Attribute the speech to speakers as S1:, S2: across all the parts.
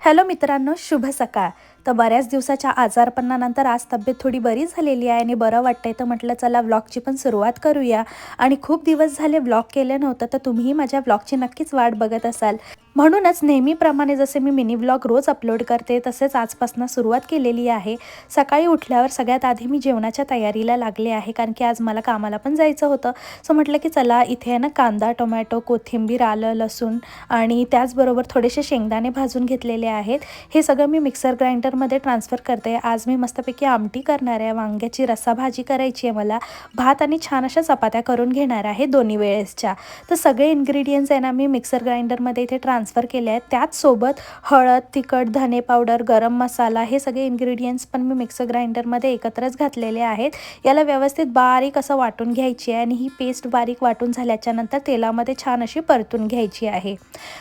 S1: Hello मित्रांनो, शुभ सकाळ. तर बऱ्याच दिवसाच्या आजारपणानंतर आज तब्येत थोडी बरी झालेली आहे आणि बरं वाटतंय, तर म्हटलं चला व्लॉगची पण सुरुवात करूया. आणि खूप दिवस झाले व्लॉग केले नव्हतं, तर तुम्हीही माझ्या व्लॉगची नक्कीच वाट बघत असाल. म्हणूनच नेहमीप्रमाणे जसे मी मिनी व्लॉग रोज अपलोड करते, तसेच आजपासून सुरुवात केलेली आहे. सकाळी उठल्यावर सगळ्यात आधी मी जेवणाच्या तयारीला लागले आहे, कारण की आज मला कामाला पण जायचं होतं. सो म्हटलं की चला इथे आहे ना, कांदा, टोमॅटो, कोथिंबीर, आलं, लसूण आणि त्याचबरोबर थोडेसे शेंगदाणे भाजून घेतलेले आहेत. हे सगळं मी मिक्सर ग्राइंडरमध्ये ट्रान्सफर करते. आज मी मस्तपैकी आमटी करणार आहे, वांग्याची रस्साभाजी करायची आहे मला, भात आणि छान अशा चपात्या करून घेणार आहे दोन्ही वेळेसच्या. तर सगळे इन्ग्रेडियंट्स आहे ना, मी मिक्सर ग्राइंडरमध्ये इथे ट्रान्सफर केले आहेत. त्याचसोबत हळद, तिखट, धने पावडर, गरम मसाला हे सगळे इन्ग्रेडियंट्स पण मी मिक्सर ग्राइंडरमध्ये एकत्रच घातलेले आहेत. याला व्यवस्थित बारीक असं वाटून घ्यायची आहे आणि ही पेस्ट बारीक वाटून झाल्याच्या नंतर तेलामध्ये छान अशी परतून घ्यायची आहे.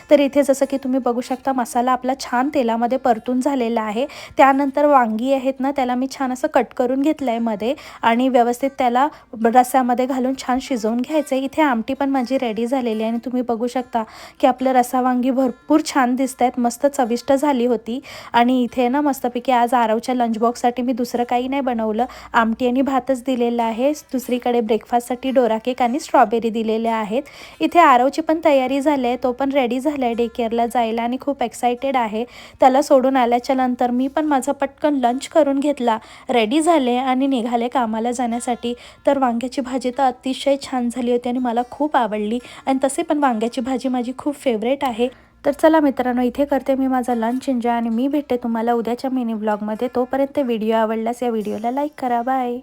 S1: तर इथे जसं की तुम्ही बघू शकता, मसाला आपला छान तेलामध्ये परतून झालेला आहे. त्यानंतर वांगी आहेत ना, त्याला मी छान असं कट करून घेतलं आहे मध्ये आणि व्यवस्थित त्याला रस्स्यामध्ये घालून छान शिजवून घ्यायचं आहे. इथे आमटी पण माझी रेडी झालेली आहे आणि तुम्ही बघू शकता की आपलं रस्सा वांगी भरपूर छान दिसत आहेत, मस्त चविष्ट झाली होती. आणि इथे ना मस्तपैकी आज आरवच्या लंच बॉक्ससाठी मी दुसरं काही नाही बनवलं, आमटी आणि भातच दिलेला आहे. दुसरीकडे ब्रेकफास्टसाठी डोरा केक आणि स्ट्रॉबेरी दिलेल्या आहेत. इथे आरवची पण तयारी झाली आहे, तो पण रेडी झाला आहे डे केअरला जायला आणि खूप एक्सायटेड आहे. त्याला सोडून आल्याच्या नंतर मी पण माझं पटकन लंच करून घेतला, रेडी झाले आणि निघाले कामाला जाण्यासाठी. तर वांग्याची भाजी तर अतिशय छान झाली होती आणि मला खूप आवडली, आणि तसे पण वांग्याची भाजी माझी खूप फेवरेट आहे. तर चला मित्रांनो, इथे करते मी माझा लंच एन्जॉय आणि मी भेटते तुम्हाला उद्याच्या मिनी व्लॉगमध्ये. तोपर्यंत व्हिडिओ आवडल्यास या व्हिडिओला लाईक करा. बाय.